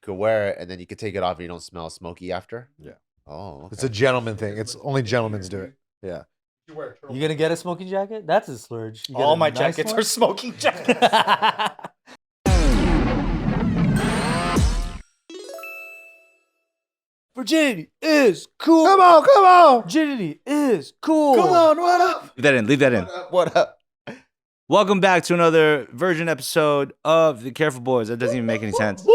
could wear it and then you could take it off and you don't smell smoky after. Yeah. Oh, okay. It's a gentleman thing. It's only gentlemen do it. Yeah. You gonna get a smoking jacket? That's a splurge. All my jackets are smoking jackets. Virginity is cool. Come on. Virginity is cool. Come on, what up? Leave that in. What up? Welcome back to another Virgin episode of The Careful Boys. That doesn't even make any sense.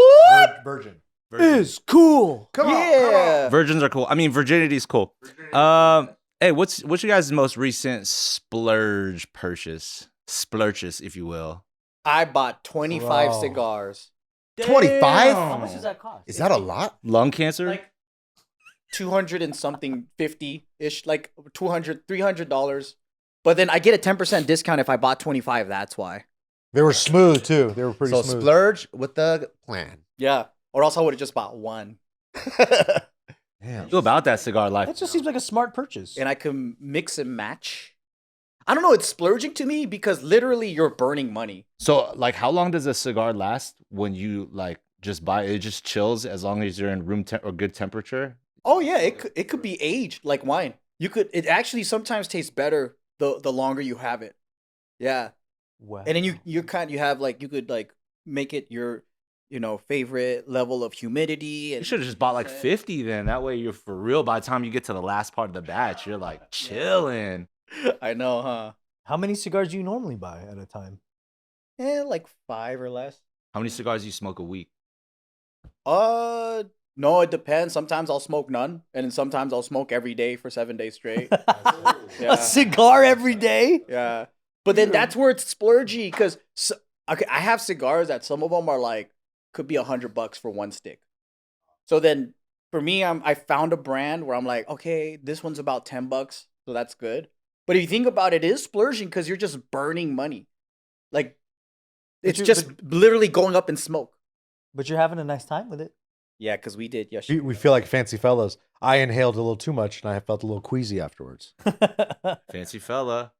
Virgin. Is cool. Come on. Yeah. Virgins are cool. I mean, virginity is cool. Hey, what's your guys' most recent splurge purchase? Splurges, if you will. I bought 25 Bro. cigars. 25? How much does that cost? Is that a lot? Lung cancer? Like 200 and something 50-ish, like $300. But then I get a 10% discount if I bought 25. That's why. They were smooth too. They were pretty So smooth. splurge with the plan. Yeah. Or else I would have just bought one. Damn. Feel about that cigar life. That just seems like a smart purchase. And I can mix and match. I don't know. It's splurging to me because literally you're burning money. So, like, how long does a cigar last when you, like, just buy it? It just chills as long as you're in room or good temperature? Oh, yeah. It could be aged like wine. It actually sometimes tastes better the longer you have it. Yeah. Wow. And then you could like make it your favorite level of humidity. You And should have just bought, like, 50 then. That way you're for real. By the time you get to the last part of the batch, you're, like, chilling. I know, huh? How many cigars do you normally buy at a time? Like 5 or less. How many cigars do you smoke a week? No, it depends. Sometimes I'll smoke none, and then sometimes I'll smoke every day for 7 days straight. Yeah. A cigar every day? Yeah. But then that's where it's splurgy because okay, I have cigars that some of them are like could be $100 for one stick. So then for me, I found a brand where I'm like, okay, this one's about $10, so that's good. But if you think about it, it is splurging because you're just burning money. Like it's just literally going up in smoke. But you're having a nice time with it. Yeah, because we did yesterday. We feel like fancy fellows. I inhaled a little too much and I felt a little queasy afterwards. Fancy fella.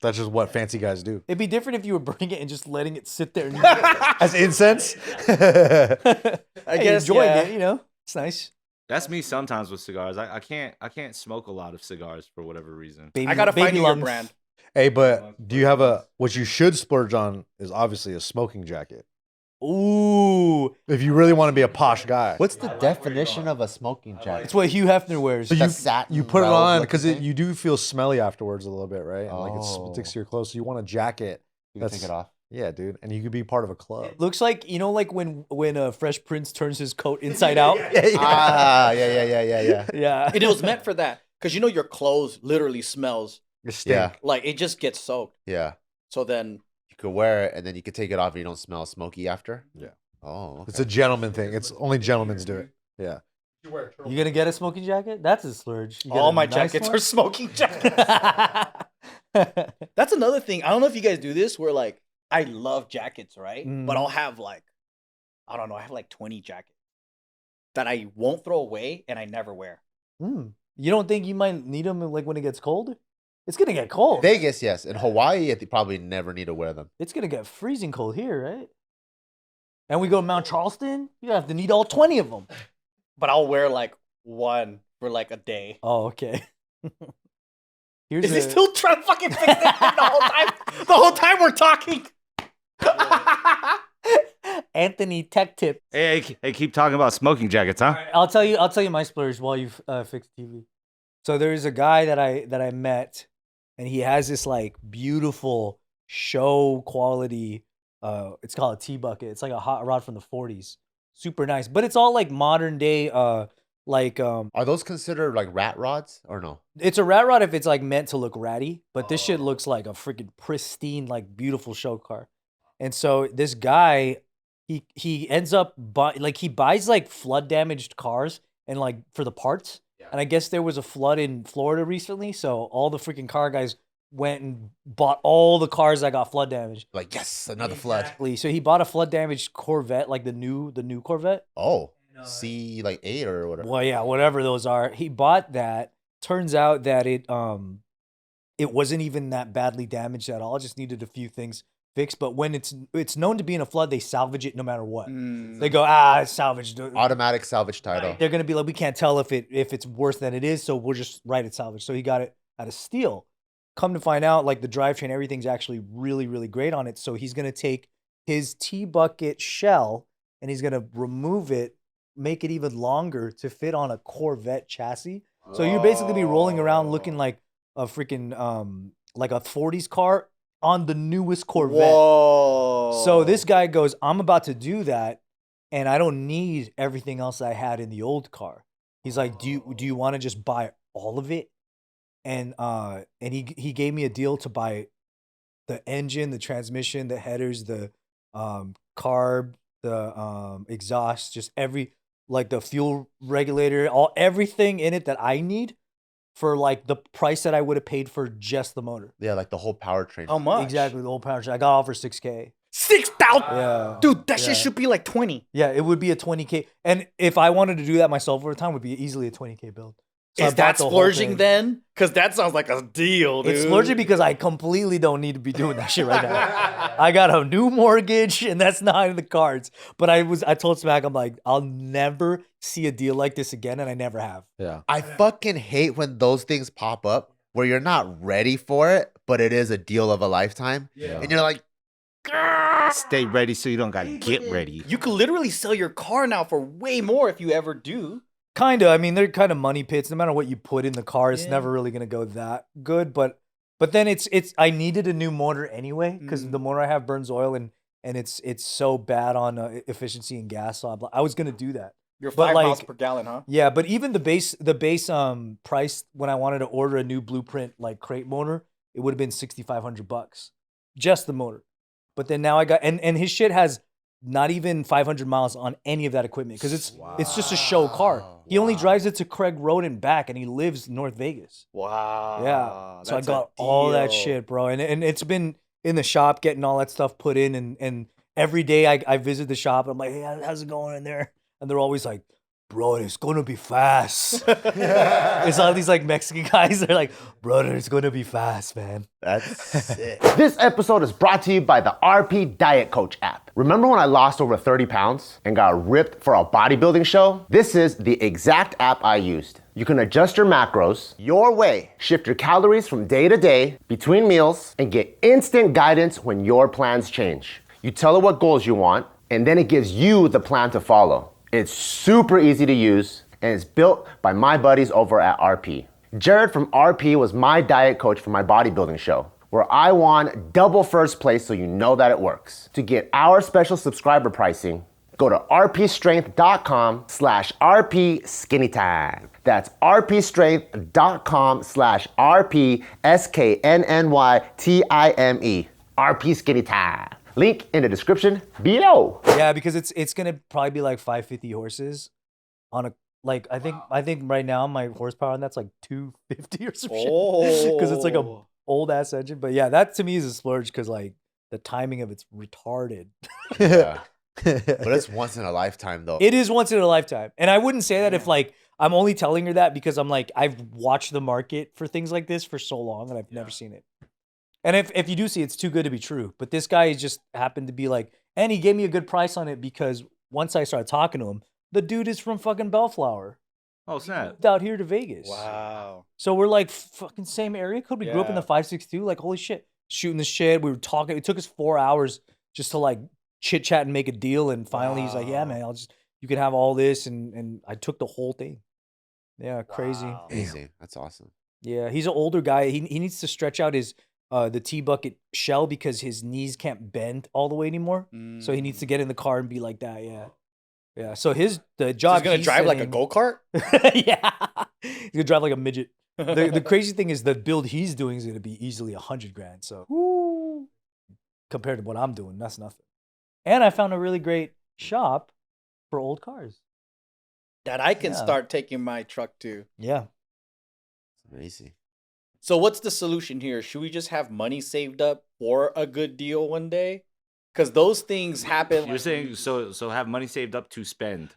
That's just what fancy guys do. It'd be different if you were burning it and just letting it sit there and As incense? I guess enjoying yeah. it, It's nice. That's me sometimes with cigars. I can't smoke a lot of cigars for whatever reason. Baby, I gotta find baby you your lungs. brand. Hey, but do you have what you should splurge on is obviously a smoking jacket. Ooh. If you really want to be a posh guy. What's the definition of a smoking jacket? It's what Hugh Hefner wears. So The satin you put it robe on looking because thing? you do feel smelly afterwards a little bit, right? And like it Oh. sticks to your clothes. So you want a jacket. You can take it off. Yeah, dude. And you could be part of a club. Looks like, like when Fresh Prince turns his coat inside out? Ah, yeah. Yeah. And it was meant for that because your clothes literally smells You stink. Yeah, like it just gets soaked. yeah. So then You could wear it and then you could take it off and you don't smell smoky after. Yeah. Oh, okay. It's a gentleman thing. It's only gentlemen do it. Yeah. You gonna get a smoking jacket? That's a splurge. You get all a my nice jackets one? are smoking jackets. That's another thing. I don't know if you guys do this where like I love jackets, right? Mm. But I'll have like I don't know, I have like 20 jackets that I won't throw away and I never wear. You don't think you might need them like when it gets cold? It's gonna get cold. Vegas, yes. In Hawaii, you probably never need to wear them. It's gonna get freezing cold here, right? And we go to Mount Charleston. You have to need all 20 of them. But I'll wear like one for like a day. Oh, okay. Here's Is he still trying to fucking fix it the whole time? The whole time we're talking. Anthony Tech Tip. Hey, keep talking about smoking jackets, huh? I'll tell you my splurge while you fix the TV. So there's a guy that I met, and he has this like beautiful show quality. It's called a tea bucket. It's like a hot rod from the 40s. Super nice, but it's all like modern day. Are those considered like rat rods or no? It's a rat rod if it's like meant to look ratty, but this shit looks like a freaking pristine, like beautiful show car. And so this guy, he ends up he buys like flood damaged cars and like for the parts. Yeah. And I guess there was a flood in Florida recently, so all the freaking car guys went and bought all the cars that got flood damaged. Like, yes, another flood. So he bought a flood damaged Corvette, like the new Corvette. Oh, C like 8 or whatever. Well, yeah, whatever those are. He bought that. Turns out that it wasn't even that badly damaged at all. It just needed a few things fixed. But when it's known to be in a flood, they salvage it no matter what. Mm. They go, it's salvaged. Automatic salvage title. They're gonna be like, we can't tell if it's worse than it is, so we'll just write it salvage. So he got it out of steel. Come to find out, like the drivetrain, everything's actually really, really great on it. So he's gonna take his T-bucket shell and he's gonna remove it, make it even longer to fit on a Corvette chassis. So you're basically be rolling around looking like a freaking like a 40s car on the newest Corvette. Whoa. So this guy goes, I'm about to do that, and I don't need everything else I had in the old car. He's like, do you want to just buy all of it? And he gave me a deal to buy the engine, the transmission, the headers, the carb, the exhaust, just like the fuel regulator, everything in it that I need for like the price that I would have paid for just the motor. Yeah, like the whole powertrain. How much? Exactly, the whole powertrain. I got all for $6,000. 6,000. Yeah, Dude, that Yeah. shit should be like 20. yeah, it would be a $20,000. And if I wanted to do that myself over time, it would be easily a $20,000 build. So I Is bought that the whole splurging thing. then? Because that sounds like a deal, dude. It's splurging because I completely don't need to be doing that shit right now. I got a new mortgage and that's not in the cards. But I told Smack, I'm like, I'll never see a deal like this again, and I never have. Yeah. I fucking hate when those things pop up where you're not ready for it, but it is a deal of a lifetime. Yeah. And you're like, Stay ready so you don't gotta get ready. You could literally sell your car now for way more if you ever do. Kinda. I mean, they're kind of money pits. No matter what you put in the car, it's Yeah. never really gonna go that good. But then it's I needed a new motor anyway because the motor I have burns oil and it's so bad on efficiency and gas. So I was gonna do that. You're But 5 miles like- per gallon, huh? Yeah, but even the base price when I wanted to order a new blueprint like crate motor, it would have been $6,500, just the motor. But then now I got and his shit has not even 500 miles on any of that equipment because it's just a show car. He only drives it to Craig Road and back, and he lives in North Vegas. Wow. Yeah, so I that's a got all that deal. shit, bro, and it's been in the shop getting all that stuff put in, and every day I visit the shop. And I'm like, hey, how's it going in there? And they're always like, bro, it's gonna be fast. It's all these like Mexican guys. They're like, brother, it's gonna be fast, man. that's sick. This episode is brought to you by the RP Diet Coach app. Remember when I lost over 30 pounds and got ripped for a bodybuilding show? This is the exact app I used. You can adjust your macros your way, shift your calories from day to day, between meals, and get instant guidance when your plans change. You tell it what goals you want, and then it gives you the plan to follow. It's super easy to use, and it's built by my buddies over at RP. Jared from RP was my diet coach for my bodybuilding show, where I won double first place, so you know that it works. To get our special subscriber pricing, go to rpstrength.com/rpskinnytime. That's rpstrength.com/rpskinnytime. RP Skinny Time. Link in the description below. Yeah, because it's gonna probably be like 550 horses on a like I think right now my horsepower on that's like 250 or some shit because it's like a old ass engine. But yeah, that to me is a splurge because like the timing of it's retarded. Yeah. But it's once in a lifetime, though. It is once in a lifetime, and I wouldn't say that if like I'm only telling her that because I'm like I've watched the market for things like this for so long and I've never seen it. And if you do see it, it's too good to be true. But this guy just happened to be like, and he gave me a good price on it because once I started talking to him, the dude is from fucking Bellflower. Oh snap! Moved out here to Vegas. Wow. So we're like fucking same area code. We grew up in Yeah. the 562. Like holy shit, shooting the shit. We were talking. It took us 4 hours just to like chit chat and make a deal. And finally, he's like, "Yeah, man, you can have all this." And I took the whole thing. Yeah, crazy. Wow. Amazing. That's awesome. Yeah, he's an older guy. He needs to stretch out his the T-bucket shell because his knees can't bend all the way anymore. So he needs to get in the car and be like that. Yeah. Yeah. So the So job he's gonna drive like a setting- go-kart? Yeah. He's gonna drive like a midget. The crazy thing is the build he's doing is gonna be easily $100,000. So compared to what I'm doing, that's nothing. And I found a really great shop for old cars. That I can Yeah. start taking my truck to. Yeah. It's amazing. So what's the solution here? Should we just have money saved up for a good deal one day? Because those things happen. You're saying so have money saved up to spend.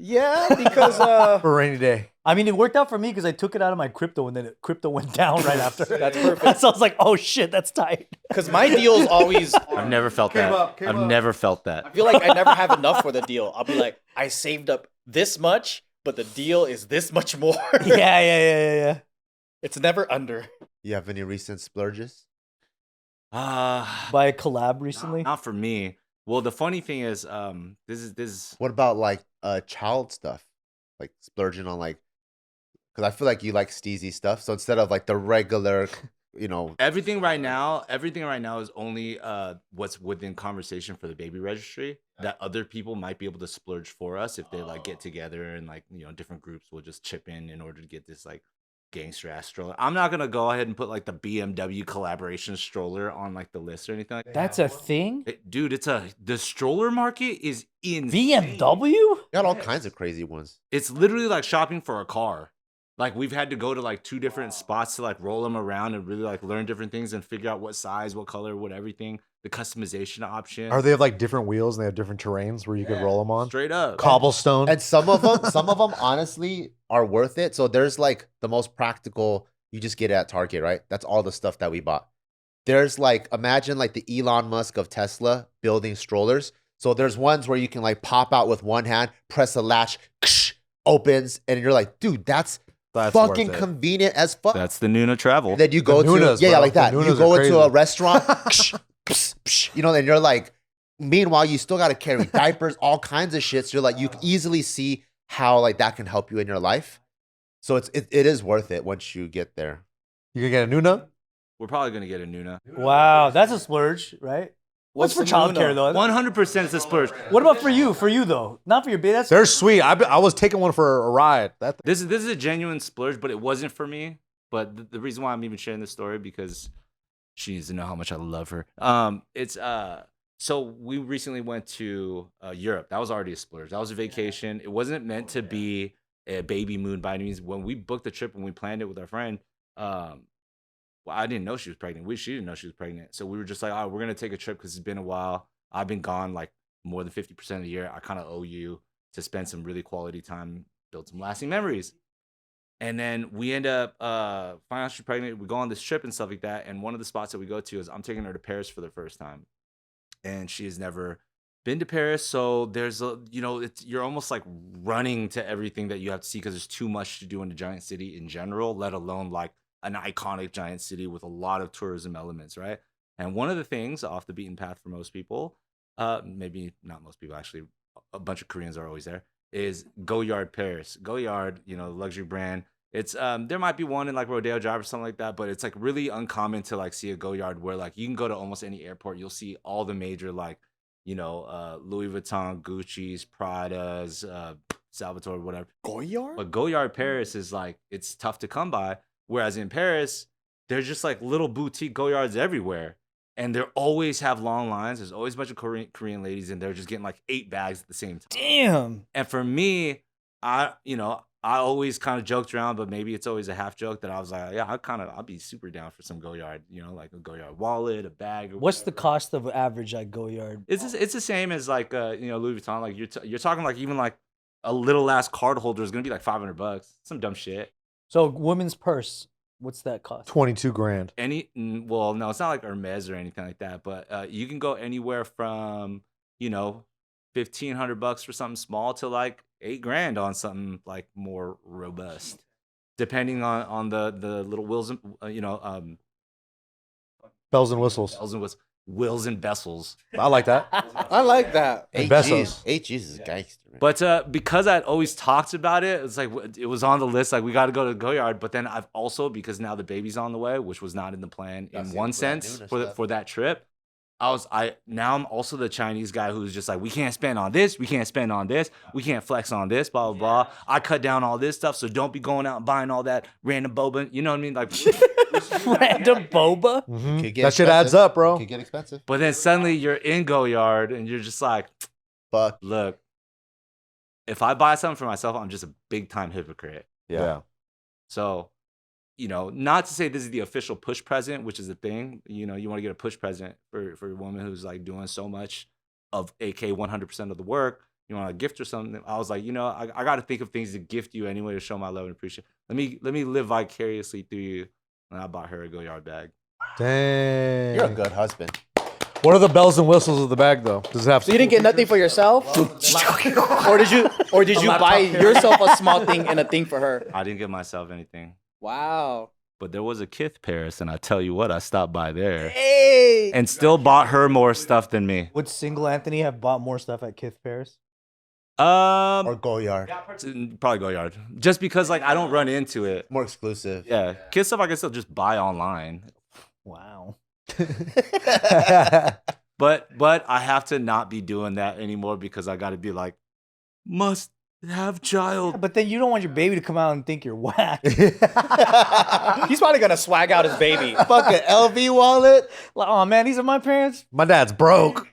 Yeah, because For a rainy day. I mean, it worked out for me because I took it out of my crypto and then crypto went down right after. That's perfect. So I was like, oh shit, that's tight. Because my deal's always. I've never felt that. I've never felt I that. feel like I never have enough for the deal. I'll be like, I saved up this much, but the deal is this much more. Yeah. It's never under. You have any recent splurges? By a collab recently. Not for me. Well, the funny thing is, this is What about like child stuff? Like splurging on like, because I feel like you like steezy stuff. So instead of like the regular, everything right now is only what's within conversation for the baby registry that other people might be able to splurge for us if they like get together and like different groups will just chip in order to get this like gangster ass stroller. I'm not gonna go ahead and put like the BMW collaboration stroller on like the list or anything like that. That's a thing? Dude, the stroller market is insane. BMW? you got all kinds of crazy ones. It's literally like shopping for a car. Like we've had to go to like 2 different spots to like roll them around and really like learn different things and figure out what size, what color, what everything, the customization option. Are they have like different wheels and they have different terrains where you could roll them on? Straight up. Cobblestone. And some of them honestly are worth it. So there's like the most practical, you just get it at Target, right? That's all the stuff that we bought. There's like, imagine like the Elon Musk of Tesla building strollers. So there's ones where you can like pop out with one hand, press a latch, opens, and you're like, dude, that's fucking worth it. convenient as fuck. That's the Nuna travel. Then you go The Nunas, to, yeah, bro. like that. The You Nunas go are into a crazy. restaurant, and you're like, meanwhile, you still got to carry diapers, all kinds of shit. So you're like, you can easily see how like that can help you in your life. So it is worth it once you get there. You can get a Nuna. We're probably gonna get a Nuna. Wow, that's a splurge, right? What's for the childcare Nuna? though? 100% it's a splurge. What about for you? For you though, not for your baby. That's They're sweet. I was taking one for a ride. This is a genuine splurge, but it wasn't for me. But the reason why I'm even sharing this story because she needs to know how much I love her. So we recently went to Europe. That was already a splurge. That was a vacation. It wasn't meant to be a baby moon by any means. When we booked the trip and we planned it with our friend, well, I didn't know she was pregnant. She didn't know she was pregnant. So we were just like, oh, we're gonna take a trip because it's been a while. I've been gone like more than 50% of the year. I kind of owe you to spend some really quality time, build some lasting memories. And then we end up finding out she's pregnant. We go on this trip and stuff like that. And one of the spots that we go to is I'm taking her to Paris for the first time. And she has never been to Paris. So there's you're almost like running to everything that you have to see because there's too much to do in a giant city in general, let alone like an iconic giant city with a lot of tourism elements, right? And one of the things off the beaten path for most people, maybe not most people, actually, a bunch of Koreans are always there, is Goyard Paris. Goyard, luxury brand. It's there might be one in like Rodeo Drive or something like that, but it's like really uncommon to like see a Goyard where like you can go to almost any airport, you'll see all the major like Louis Vuitton, Gucci's, Prada's, Salvatore, whatever. Goyard? But Goyard Paris is like it's tough to come by. Whereas in Paris, there's just like little boutique Goyards everywhere. And they always have long lines. There's always a bunch of Korean ladies and they're just getting like 8 bags at the same time. damn. And for me, I always kind of joked around, but maybe it's always a half joke that I was like, yeah, I'll be super down for some Goyard, like a Goyard wallet, a bag. Or What's the whatever. cost of average at Goyard? It's the same as like Louis Vuitton. Like you're talking like even like a little ass card holder is gonna be like $500. Some dumb shit. So women's purse, what's that cost? 22 grand. Well, no, it's not like Hermes or anything like that, but you can go anywhere from $1,500 for something small to like $8,000 on something like more robust, depending on the little wheels and Bells and whistles. wills and vessels. I like that. I like that. And Bezos. HG's is gangster, man. But because I'd always talked about it, it's like it was on the list. Like we got to go to Goyard. But then I've also, because now the baby's on the way, which was not in the plan in one sense for that trip. Now I'm also the Chinese guy who's just like, we can't spend on this, we can't spend on this, we can't flex on this, blah blah blah. I cut down all this stuff, so don't be going out and buying all that random boba. You know what I mean? Like Random boba? Mhm. Could get That shit adds expensive. up, bro. Could get expensive. But then suddenly you're in Goyard and you're just like, Fuck. look, if I buy something for myself, I'm just a big time hypocrite. Yeah. So, not to say this is the official push present, which is the thing. You want to get a push present for a woman who's like doing so much of AK 100% of the work. you want a gift or something? I was like, you know, I got to think of things to gift you anyway to show my love and appreciation. Let me live vicariously through you. And I bought her a Goyard bag. Dang. You're a good husband. What are the bells and whistles of the bag though? Does it have? So you didn't get nothing for yourself, or did you buy yourself a small thing and a thing for her? I didn't get myself anything. Wow. But there was a Kith Paris, and I tell you what, I stopped by there Hey. and still bought her more stuff than me. Would single Anthony have bought more stuff at Kith Paris? Or Goyard. Probably Goyard. Just because like I don't run into it. More exclusive. Yeah, Kith stuff I can still just buy online. Wow. But I have to not be doing that anymore because I got to be like, must have child. But then you don't want your baby to come out and think you're whack. He's probably gonna swag out his baby. Fucking LV wallet. Like, oh man, these are my parents. My dad's broke.